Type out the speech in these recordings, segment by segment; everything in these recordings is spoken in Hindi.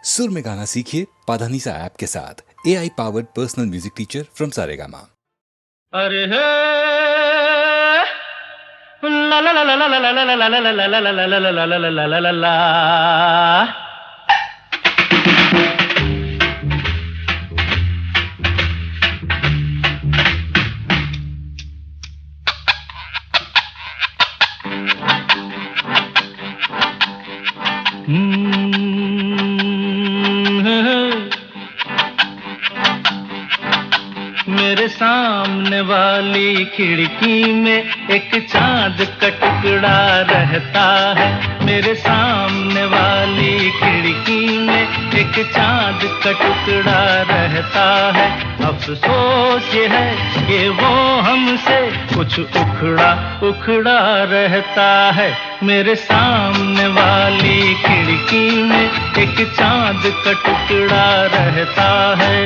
सुर में गाना सीखिए पाधानीसा ऐप के साथ। AI powered personal music teacher from Saregama. अरे हे ला ला ला ला ला ला ला ला ला ला ला ला ला ला ला ला ला ला। मेरे सामने वाली खिड़की में एक चांद का टुकड़ा रहता है। मेरे सामने वाली खिड़की में एक चांद का टुकड़ा रहता है। अफसोस ये है कि वो हमसे कुछ उखड़ा उखड़ा रहता है। मेरे सामने वाली खिड़की में एक चांद का टुकड़ा रहता है।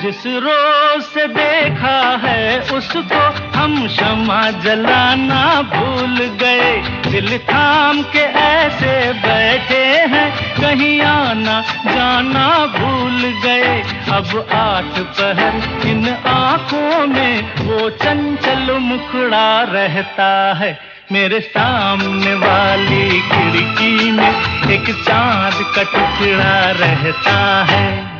जिस रोज से देखा है उसको हम शमा जलाना भूल गए। दिल थाम के ऐसे बैठे हैं कहीं आना जाना भूल गए। अब 8 पहर इन आंखों में वो चंचल मुखड़ा रहता है। मेरे सामने वाली खिड़की में एक चांद का टुकड़ा रहता है।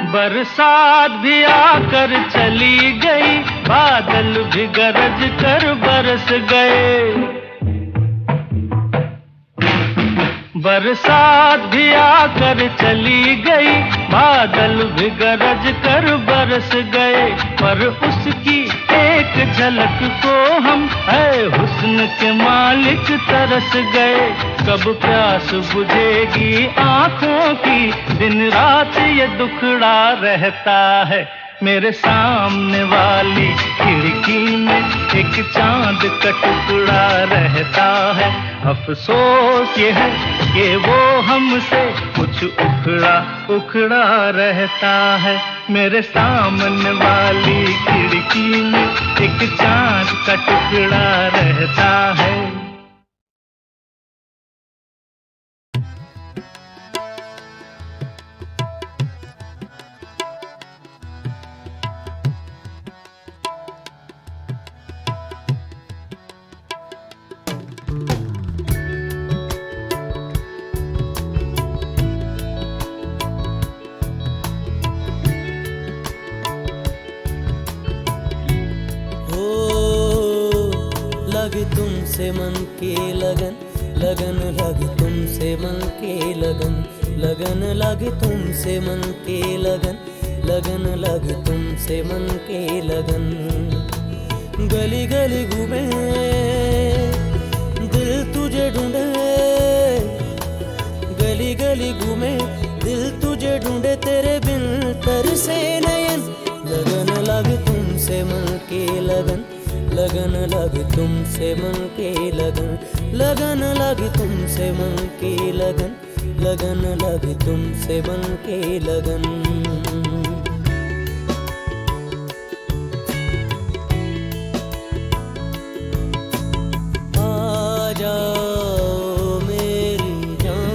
बरसात भी आकर चली गई, बादल भी गरज कर बरस गए। बरसात भी आकर चली गई, बादल भी गरज कर बरस गए। पर उसकी एक झलक को हम है हुस्न के मालिक तरस गए। कब प्यास बुझेगी आंखों की, दिन रात ये दुखड़ा रहता है। मेरे सामने वाली खिड़की में एक चांद का टुकड़ा रहता है। अफसोस ये है कि वो हमसे कुछ उखड़ा उखड़ा रहता है। मेरे सामने वाली खिड़की में एक चांद का टुकड़ा रहता है। लगे तुमसे मन की लगन, लगन लगे तुमसे मन की लगन, लगन लगे तुमसे मन की लगन, लगन लगे तुमसे मन की लगन। गली गली घूमे दिल तुझे ढूंढे, गली गली घूमे दिल तुझे ढूंढे, तेरे बिन तरसे नयन। लगन लगे तुमसे मन की लगन, लगन लगे तुमसे मन की लगन, लगन लगे तुमसे मन की लगन, लगन लगे तुमसे मन की लगन। आ जाओ मेरी जान,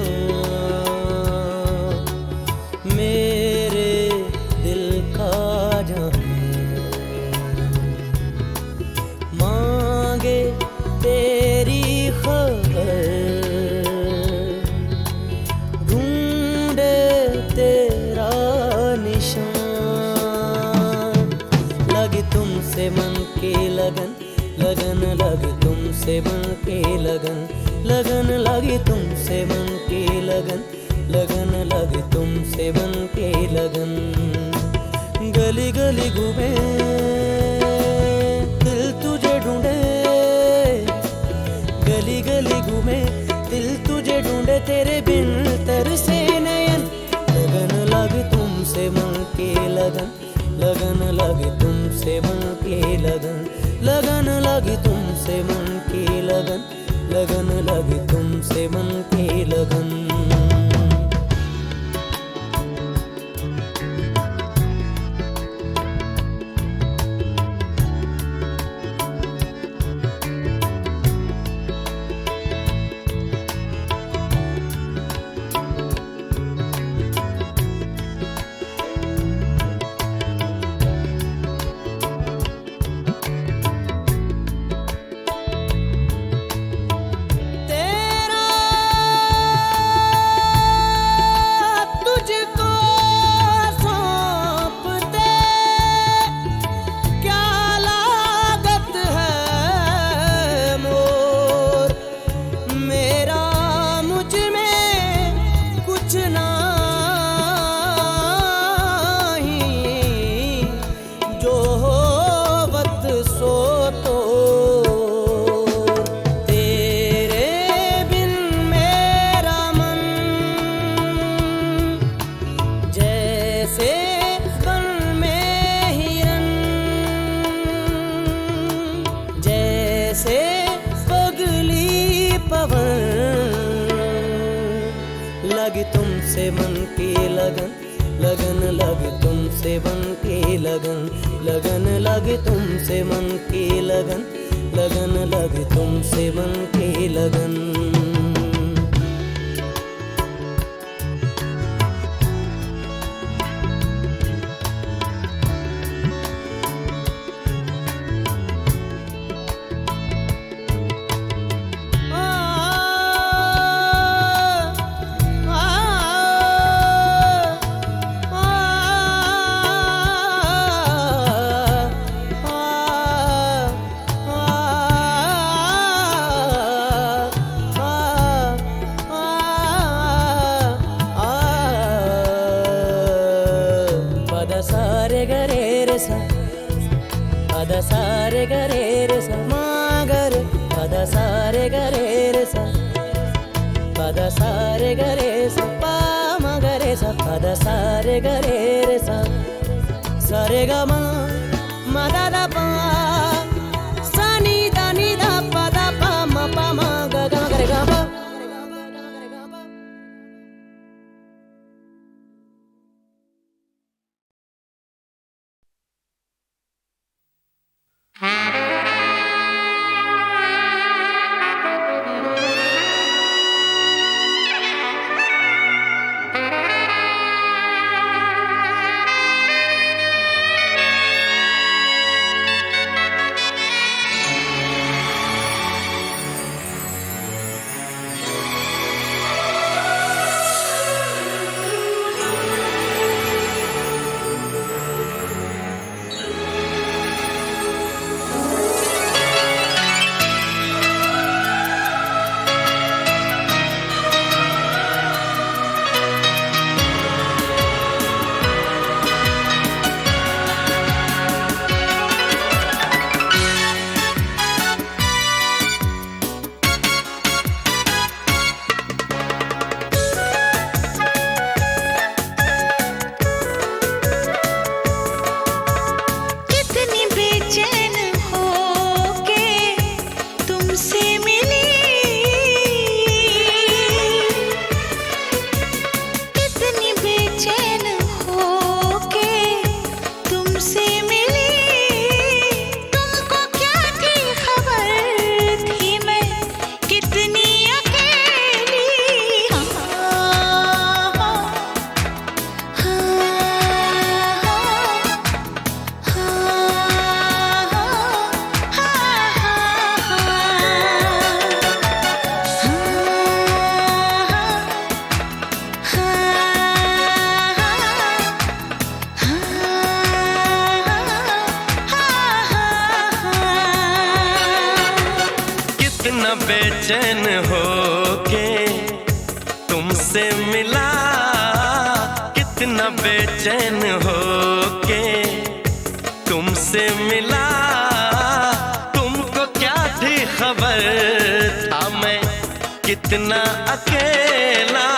मेरे दिल का जान, मांगे तेरी खबर, ढूंढे तेरा निशान। लगे तुमसे मन की लगन, लगन लगे तुमसे मन की लगन, लगन लगे तुमसे मन की लगन, लगन लगे तुमसे मन की लगन। गली गली घूमे दिल तुझे ढूंढे, गली गली घूमे दिल तुझे ढूंढे, तेरे बिन तर से नयन, लगन लगे तुमसे मन के लगन, लगन लगे तुमसे मन के लगन, लगन लगे तुमसे मन के लगन, लगन लगे तुमसे मन के लगन। लगे तुमसे मन के लगन, लगन लगे तुमसे मन के लगन, लगन लगे तुमसे मन के लगन, लगन लगे तुमसे मन के लगन। सारे गरे रे सा, पद सारे गरे रे सा, मागर पद सारे गरे रे सा, पद सारे गरे सा, पा मगरे सा, पद सारे गरे रे सा, सारे ग मा दा दा पा, सा नी दा पा दा पा म पा म ग ग गरे ग पा। बेचैन होके तुमसे मिला, कितना बेचैन होके तुमसे मिला, तुमको क्या थी खबर था मैं कितना अकेला।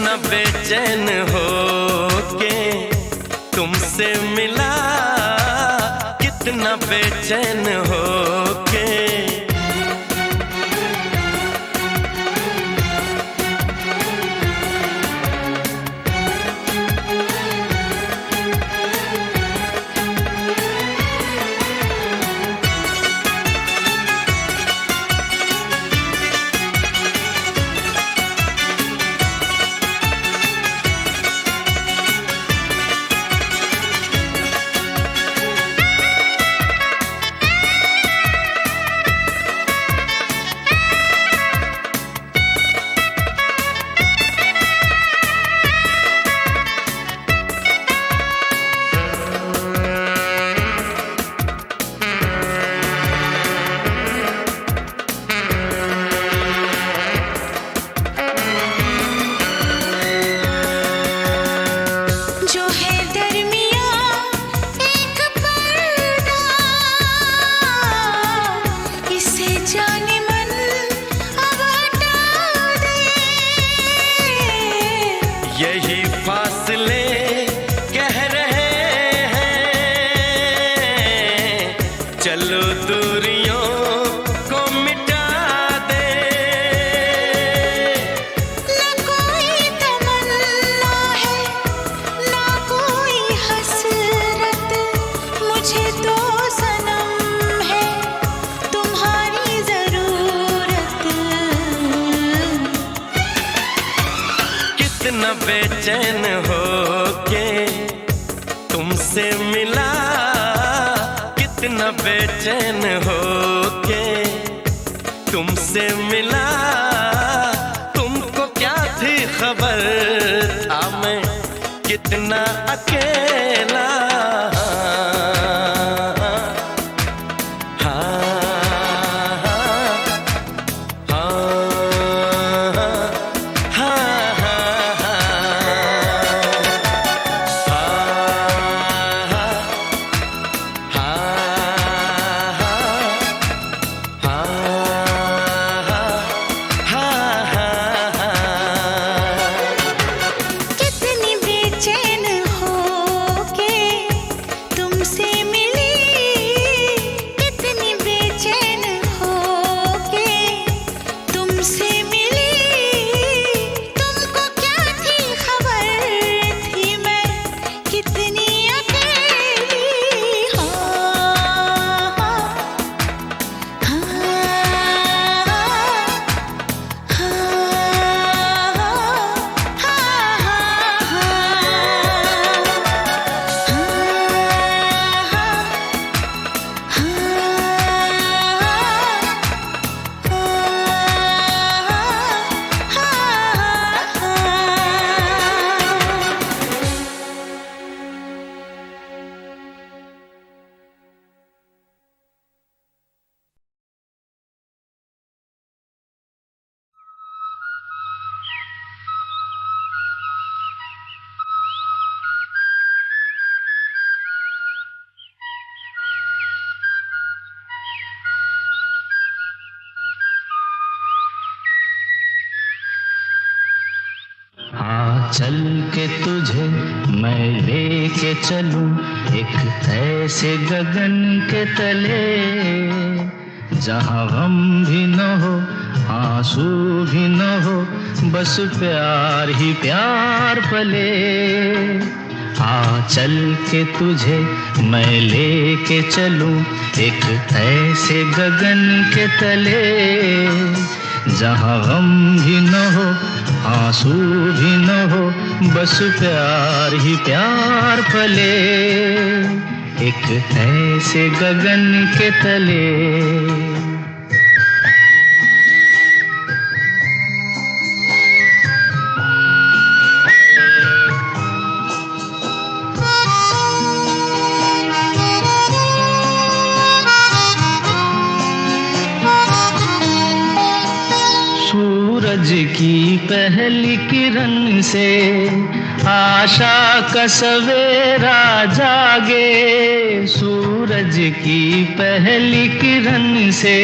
कितना बेचैन हो के तुमसे मिला, कितना बेचैन हो के। यही फासले कह रहे हैं, चलो दूरियों को मिटा दे। ना कोई तमन्ना है, ना कोई हसरत, मुझे तो सनम है तुम्हारी जरूरत। कितना बेचैन हो के तुमसे मिला, कितना बेचैन हो के तुमसे मिला। तुमको क्या थी खबर था मैं कितना अकेला। कितनी बेचैन हो के तुमसे मिली, कितनी बेचैन हो के तुमसे मिली। तुमको क्या थी खबर थी मैं कितनी अकेली। हाँ चल के तुझे मैं लेके चलूं एक ऐसे गगन के तले, जहाँ गम भी न हो आंसू भी न हो, बस प्यार ही प्यार पले। हाँ चल के तुझे मैं लेके चलूं एक ऐसे गगन के तले, जहाँ गम भी न हो आंसू भी न हो, बस प्यार ही प्यार पले। एक ऐसे गगन के तले। सूरज की पहली किरण से आशा का सवेरा जागे। सूरज की पहली किरण से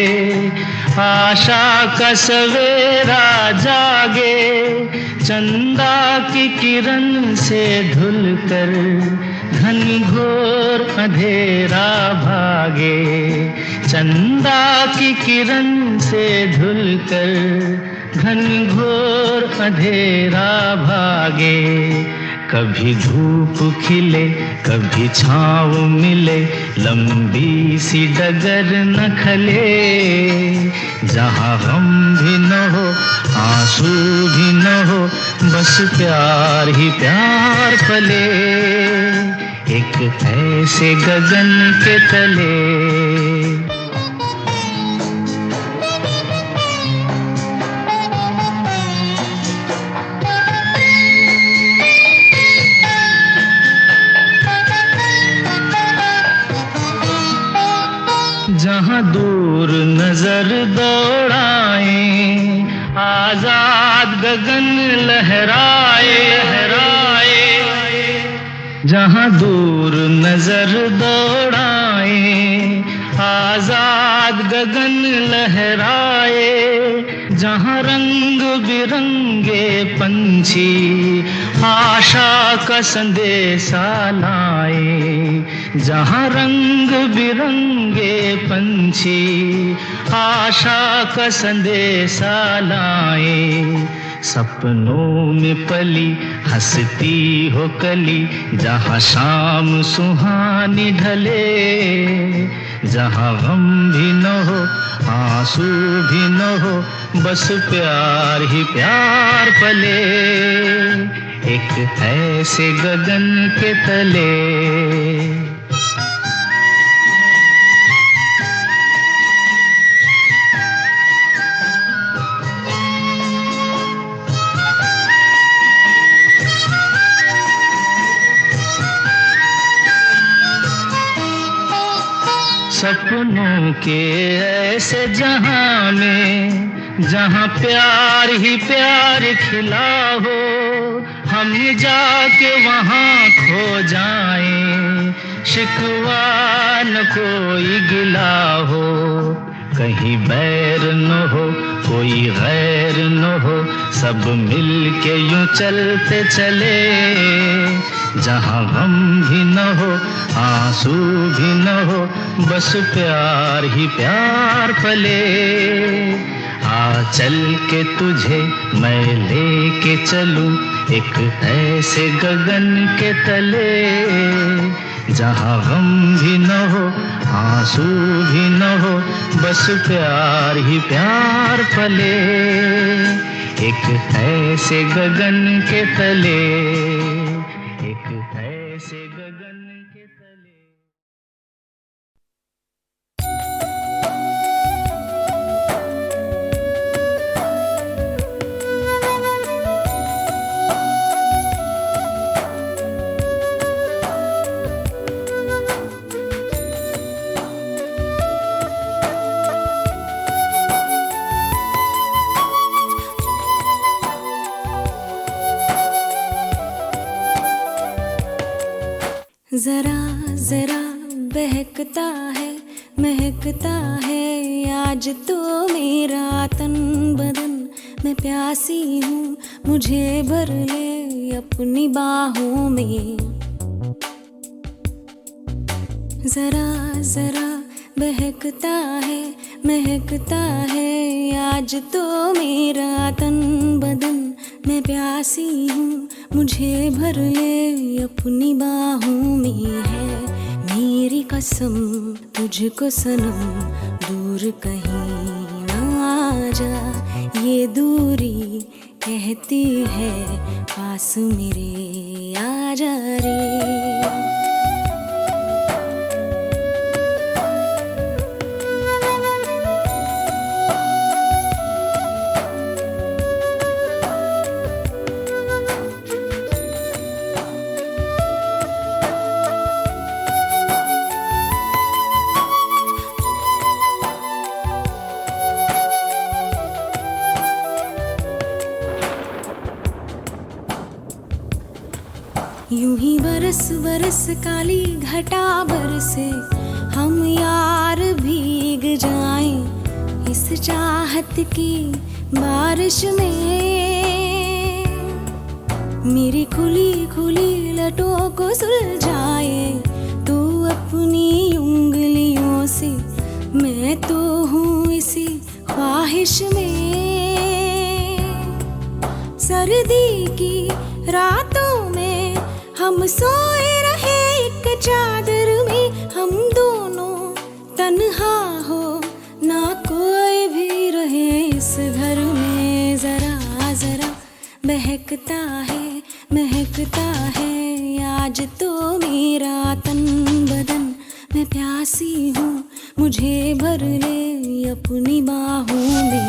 आशा का सवेरा जागे, चंदा की किरण से धुलकर घनघोर अंधेरा भागे, चंदा की किरण से धुलकर घनघोर अंधेरा भागे। कभी धूप खिले कभी छाँव मिले, लंबी सी डगर न खले, जहाँ गम भी न हो आंसू भी न हो, बस प्यार ही प्यार पले, एक ऐसे गगन के तले। जहाँ दूर नजर दौड़ाए, आजाद गगन लहराए, जहाँ दूर नजर दौड़ाए, आजाद गगन लहराए, जहाँ रंग बिरंगे पंछी आशा का संदेशा लाए, जहाँ रंग बिरंगे पंछी आशा का संदेशा लाए, सपनों में पली हंसती हो कली, जहाँ शाम सुहानी ढले, जहाँ गम भी न हो आंसू भी न हो, बस प्यार ही प्यार पले, एक ऐसे गगन के तले। सपनों के ऐसे जहां में, जहां प्यार ही प्यार खिला हो, हम जाके वहां खो जाएं, शिकवा न कोई गिला हो, कहीं बैर न हो कोई गैर न हो, सब मिल के यूं चलते चले, जहाँ गम भी न हो आंसू भी न हो, बस प्यार ही प्यार पले। आ चल के तुझे मैं लेके चलूं एक ऐसे गगन के तले, जहाँ गम भी न हो आंसू भी न हो, बस प्यार ही प्यार पले, एक ऐसे गगन के तले, एक ऐसे गगन के तले। जरा जरा बहकता है महकता है आज तो मेरा तन बदन, मैं प्यासी हूँ मुझे भर ले अपनी बाहों में। जरा जरा बहकता है महकता है आज तो मेरा तन बदन, मैं प्यासी हूँ मुझे भर ले अपनी बाहों में। है मेरी कसम तुझको सनम दूर कहीं ना जा, ये दूरी कहती है पास मेरे आ जा रे। यूं ही बरस बरस काली घटा बरसे, हम यार भीग जाएं इस चाहत की बारिश में मेरी खुली खुली लटों को सुलझाए तू अपनी उंगलियों से। मैं तो हूँ इसी ख्वाहिश में। सर्दी की रातों में हम सोए रहे एक चादर में, हम दोनों तन्हा हो ना कोई भी रहे इस घर में। जरा जरा महकता है आज तो मेरा तन बदन। मैं प्यासी हूँ मुझे भर ले अपनी बाहों में।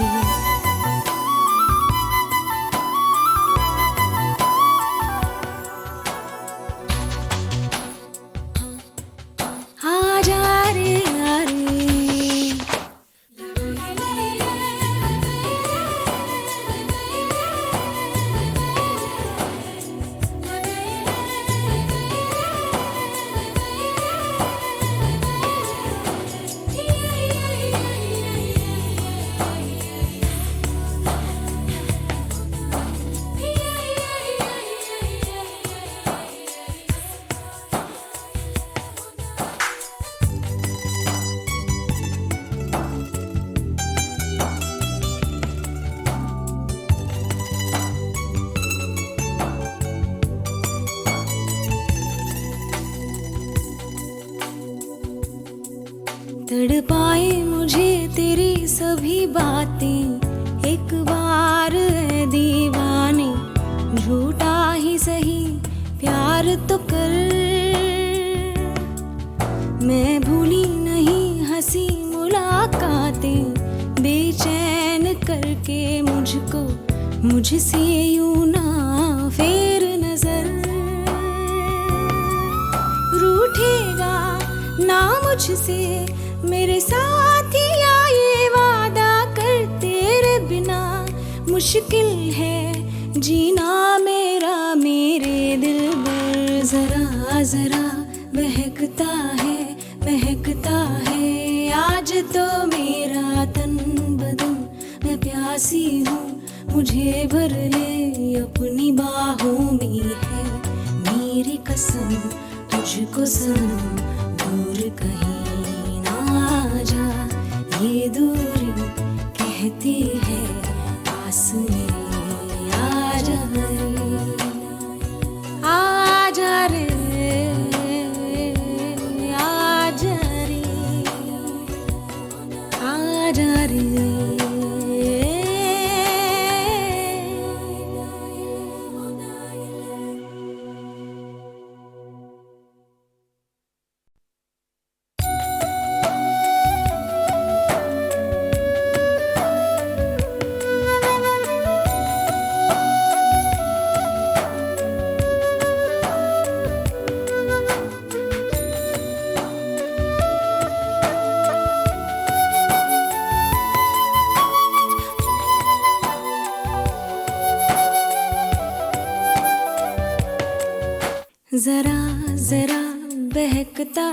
तड़पाए मुझे तेरी सभी बातें एक बार है दीवाने। झूठा ही सही प्यार तो कर। मैं भूली नहीं हंसी मुलाकातें बेचैन करके मुझको मुझसे यूं ना फेर नजर। रूठेगा ना मुझसे मेरे साथिया ये वादा कर, तेरे बिना मुश्किल है जीना मेरा मेरे दिल पर। जरा जरा महकता है आज तो मेरा तन बदन। मैं प्यासी हूँ मुझे भर ले अपनी बाहों में है मेरी कसम। तुझको सनम दूर कहीं जा, ये दूरी कहती है पास मेरे आजा रे, आजा रे, आजा रे। जरा जरा महकता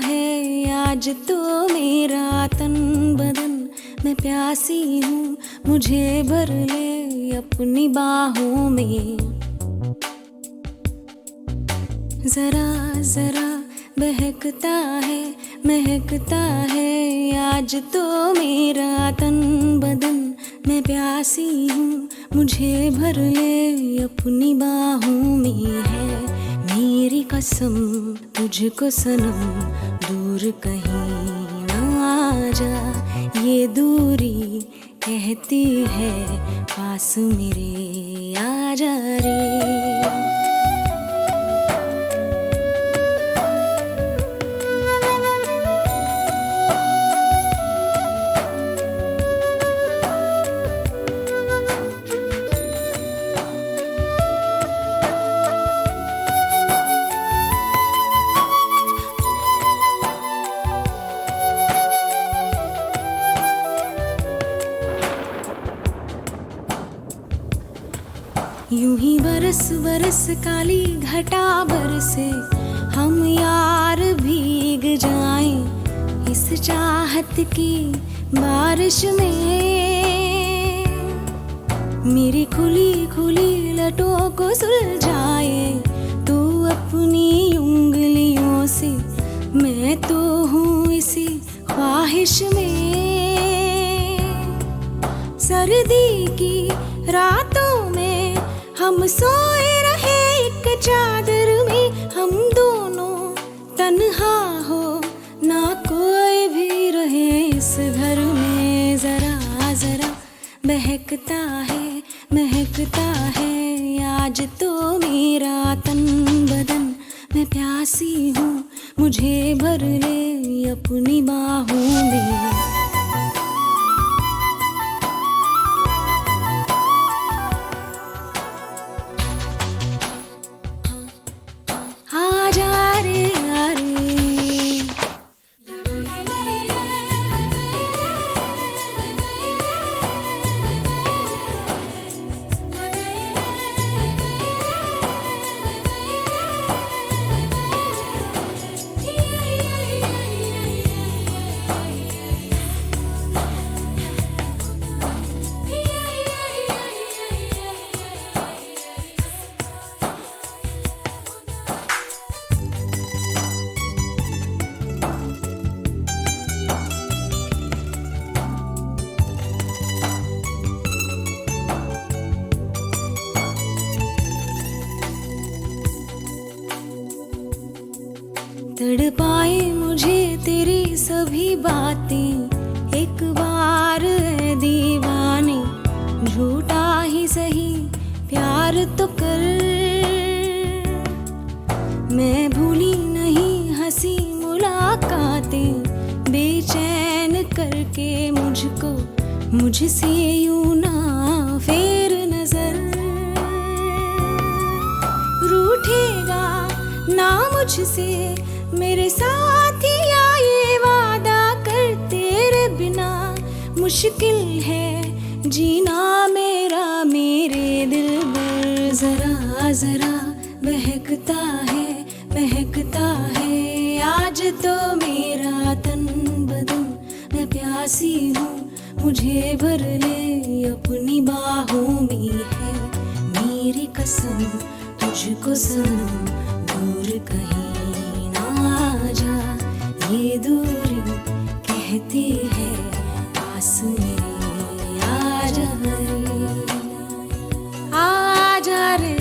है आज तो मेरा तन बदन। मैं प्यासी हूँ मुझे भर ले अपनी बाहों में। जरा जरा महकता है आज तो मेरा तन बदन। मैं प्यासी हूँ मुझे भर ले अपनी बाहों में है मेरी कसम। तुझको सनम दूर कहीं ना जा, ये दूरी कहती है पास मेरे आजा रे। यूं ही बरस बरस काली घटा बरसे, हम यार भीग जाएं इस इस चाहत की बारिश में मेरी खुली खुली लटों को सुलझाए तू अपनी उंगलियों से। मैं तो हूँ इसी ख्वाहिश में। सर्दी की रातों में हम सोए रहे एक चादर में, हम दोनों तन्हा हो ना कोई भी रहे इस घर में। जरा जरा महकता है आज तो मेरा तन बदन। मैं प्यासी हूँ मुझे भर ले अपनी बाहों में। तड़पाए मुझे तेरी सभी बातें एक बार है दीवाने। झूठा ही सही प्यार तो कर। मैं भूली नहीं हंसी मुलाकातें बेचैन करके मुझको मुझसे यूं ना फेर नजर। रूठेगा ना मुझसे मेरे साथिया ये वादा कर। तेरे बिना मुश्किल है जीना मेरा मेरे दिल में। जरा जरा महकता है आज तो मेरा तन बदन। मैं प्यासी हूँ मुझे भर ले अपनी बाहों में है मेरी कसम। तुझको सनम दूर कहीं जा, ये दूरी कहती है पास मेरे आजा रे, आजा रे,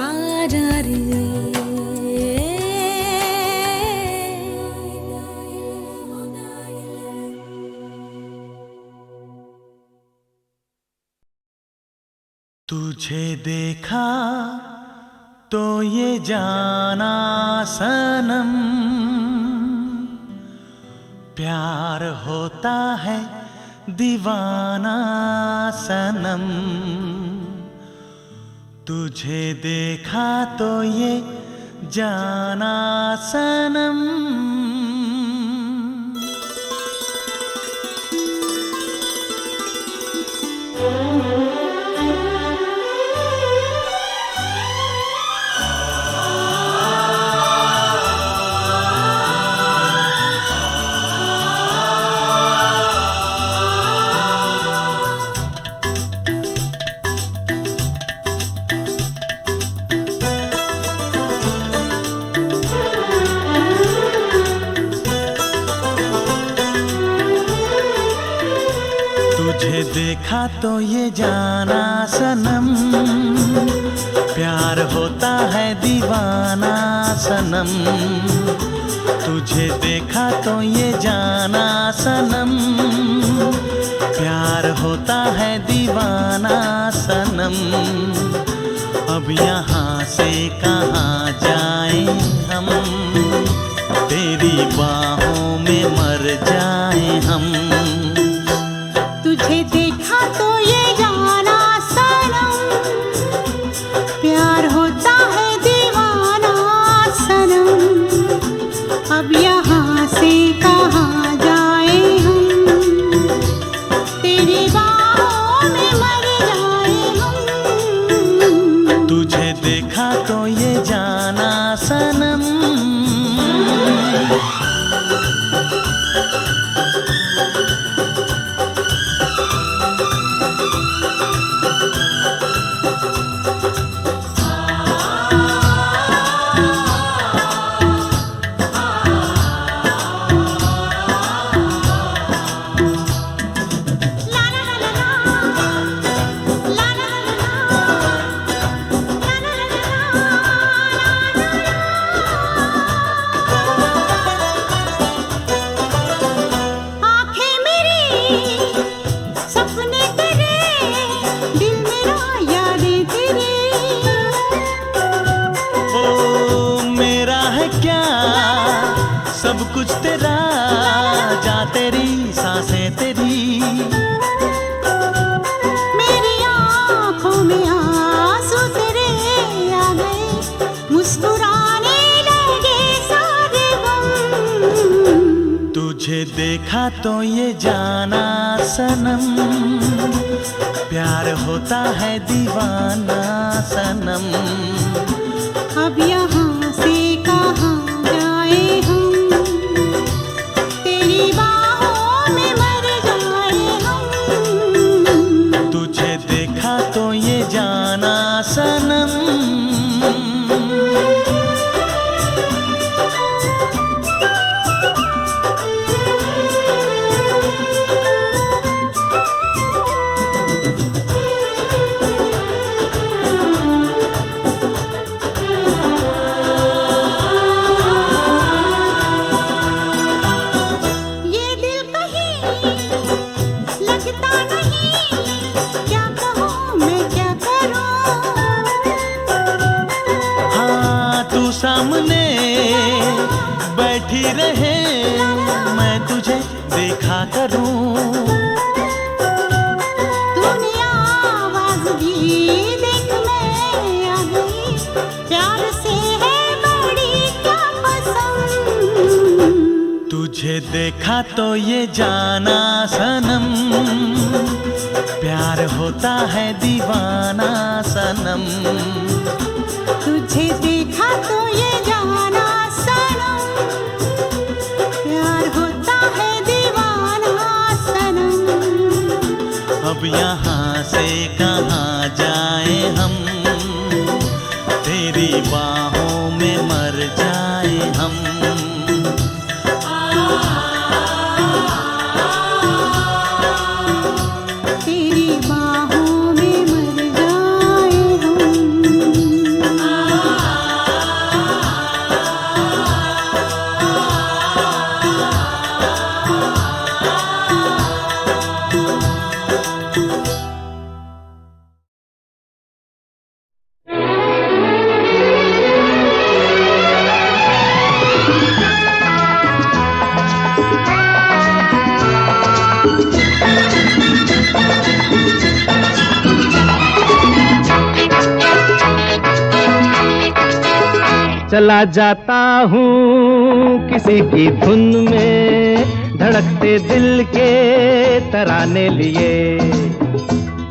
आजा रे। तुझे देखा तो ये जाना सनम, प्यार होता है दीवाना सनम। तुझे देखा तो ये जाना सनम। तुझे देखा तो ये जाना सनम, प्यार होता है दीवाना सनम। तुझे देखा तो ये जाना सनम, प्यार होता है दीवाना सनम। अब यहाँ से कहाँ जाएं हम, तेरी बाहों में मर जाएं हम। तुझे देखा तो ये जाना सनम, प्यार होता है दीवाना सनम। अब यहाँ से कहाँ जाए हम, तेरी बाहों में मर जाए हम। तुझे देखा तो ये जाना आंखें मेरी सपने तेरे, दिल मेरा यादें तेरी। ओ मेरा है क्या सब कुछ तेरा, जा तेरी सांसें तेरी। मेरी आंखों में आंसू तेरे आ गए, मुस्कुराने लगे सारे गम। तुझे देखा तो ये जाना सनम, प्यार होता है दीवाना सनम। अब यहाँ से कहाँ जाए हम, तेरी बाहों में मर जाए हम। तुझे देखा तो ये जाना सनम। ये दिल कहीं लगता नहीं, क्या कहूँ मैं क्या करूँ। हाँ तू सामने बैठी रहे, मैं तुझे देखा करूं। तूने आवाज दी देख मैं आ गई, प्यार से है बड़ी क्या पसंद। तुझे देखा तो ये जाना सनम, प्यार होता है दीवाना सनम। तुझे देखा तो ये जाना सनम, प्यार होता है दीवाना सनम। अब यहाँ से कहाँ जाए हम, तेरी बाहों में मर जाए हम। तेरी बाहों में मर जाए हम। चला जाता हूँ किसी की धुन में, धड़कते दिल के तराने लिए।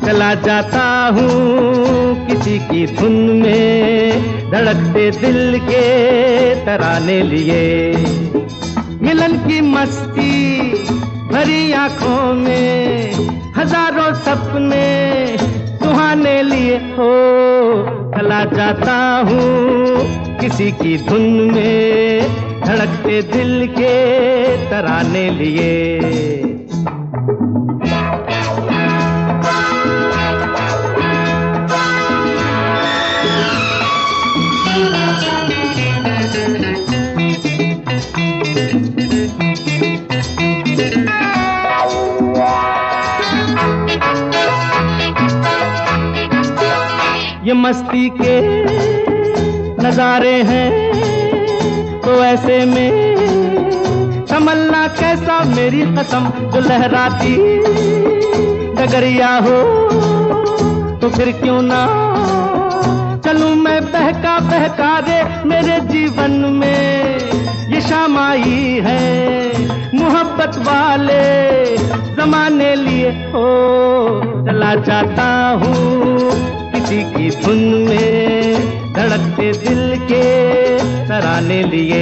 चला जाता हूँ किसी की धुन में, धड़कते दिल के तराने लिए। मिलन की मस्ती भरी आंखों में, हजारों सपने सुहाने लिए हो। चला जाता हूँ किसी की धुन में, धड़कते दिल के तराने लिए। ये मस्ती के नजारे हैं तो ऐसे में तमन्ना कैसा मेरी कसम, जो लहराती डगरिया हो तो फिर क्यों ना चलूं मैं बहका बहका रे। मेरे जीवन में ये शाम आई है मोहब्बत वाले जमाने लिए हो। चला जाता हूँ किसी की धुन में, धड़कते दिल के तराने लिए।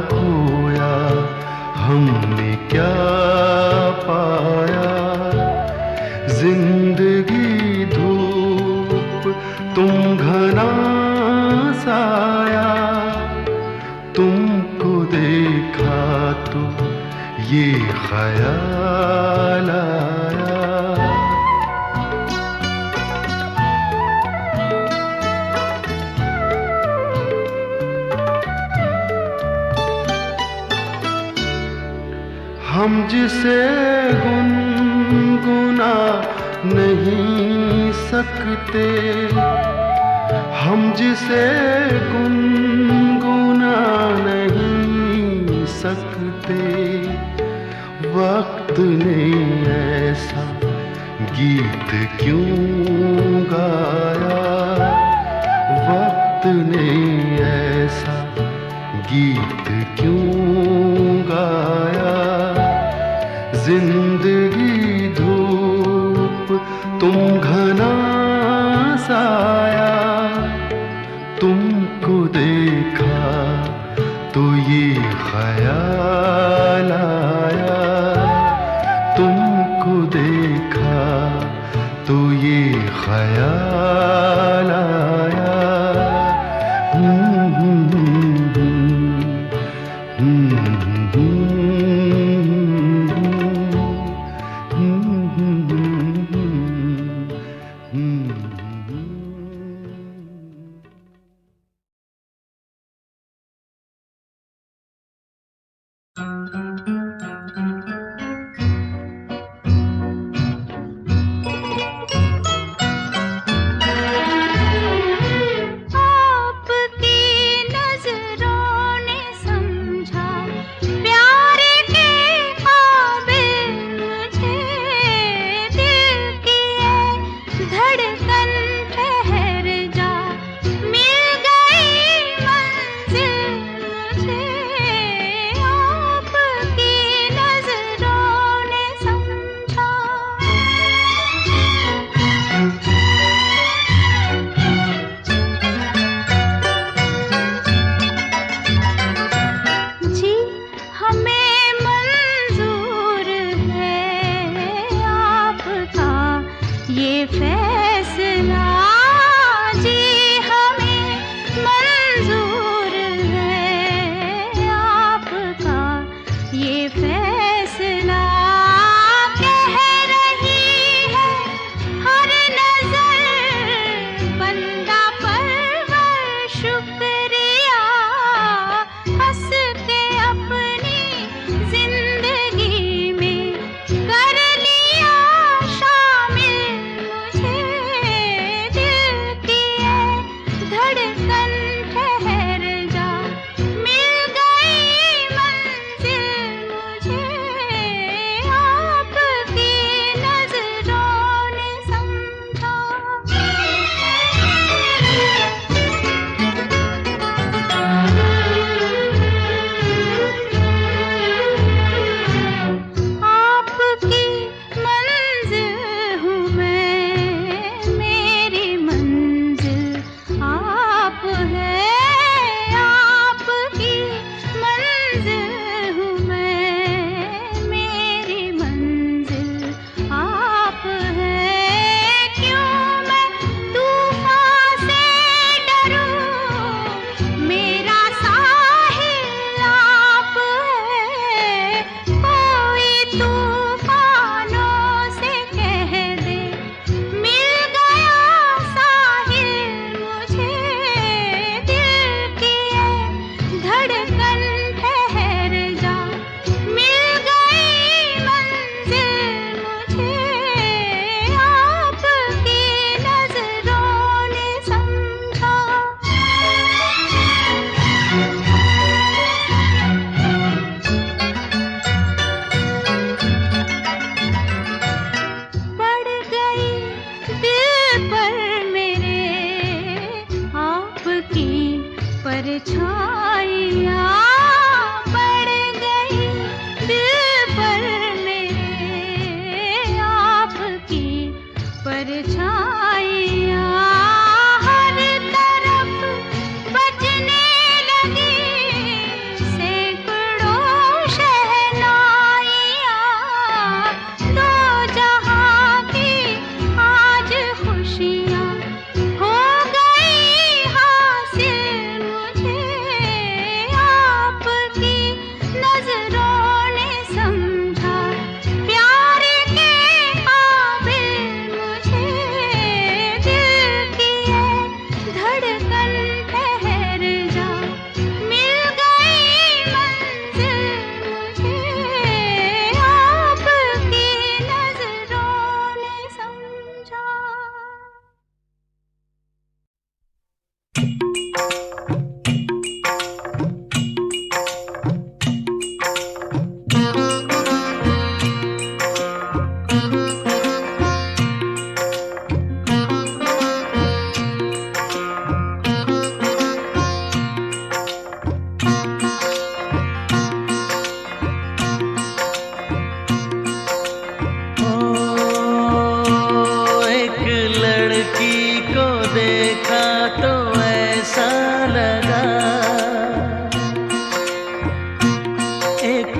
खोया, हमने क्या पाया। जिंदगी धूप, तुम घना साया। तुमको देखा तो ये ख्याल आया। हम जिसे गुनगुना नहीं सकते, हम जिसे गुनगुना नहीं सकते, वक्त ने ऐसा गीत क्यों गाया। वक्त ने ऐसा गीत क्यों गाया। जिंदगी धूप, तुम घना साया। तुमको देखा तो ये ख्याल आया। तुमको देखा तो ये ख्याल आया।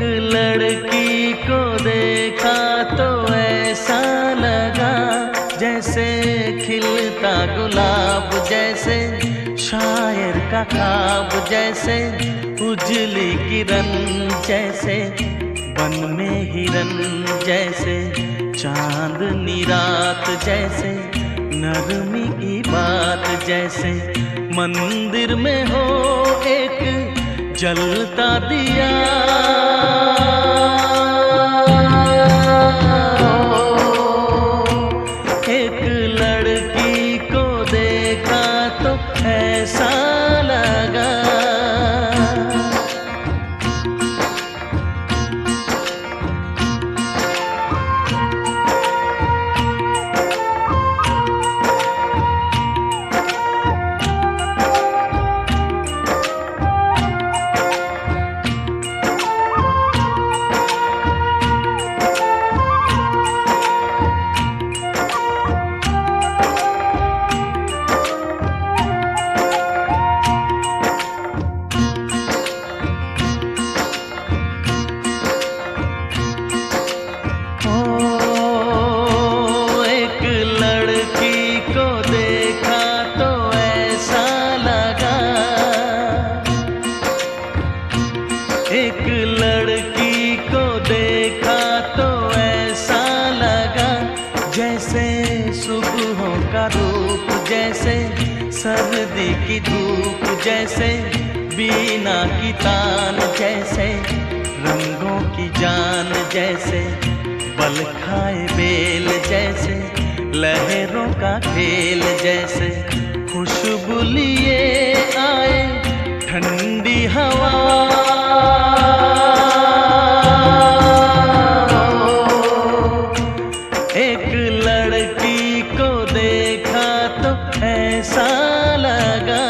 लड़की को देखा तो ऐसा लगा जैसे खिलता गुलाब, जैसे शायर का ख्वाब, जैसे उजली किरण, जैसे बन में हिरन, जैसे चांदनी रात, जैसे नरमी की बात, जैसे मंदिर में हो एक जलता दिया। एक लड़की को देखा तो ऐसा लगा। एक लड़की को देखा तो ऐसा लगा जैसे सुबहों का रूप, जैसे सर्दी की धूप, जैसे बीना की तान, जैसे रंगों की जान, जैसे बल खाए बेल, जैसे लहरों का खेल, जैसे खुशबू लिए आए ठंडी हवा। एक लड़की को देखा तो ऐसा लगा।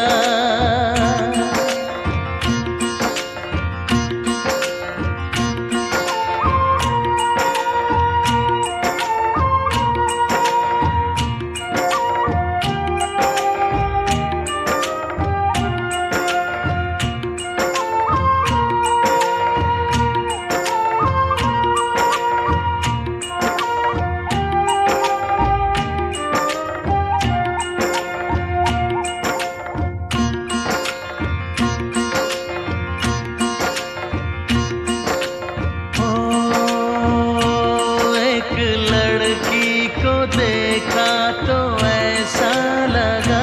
देखा तो ऐसा लगा।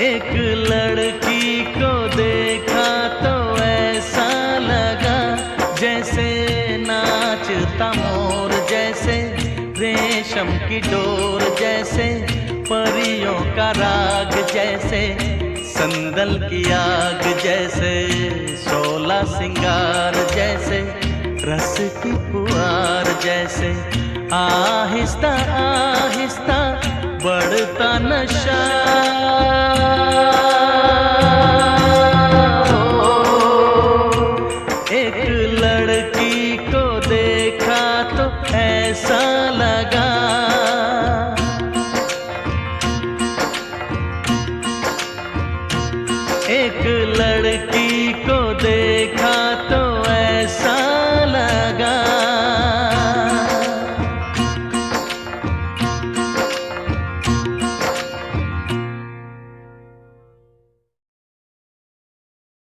एक लड़की को देखा तो ऐसा लगा जैसे नाचता मोर, जैसे रेशम की डोर, जैसे परियों का राग, जैसे संदल की आग, जैसे 16 सिंगार, जैसे रस की पुआर, जैसे आहिस्ता आहिस्ता बढ़ता नशा।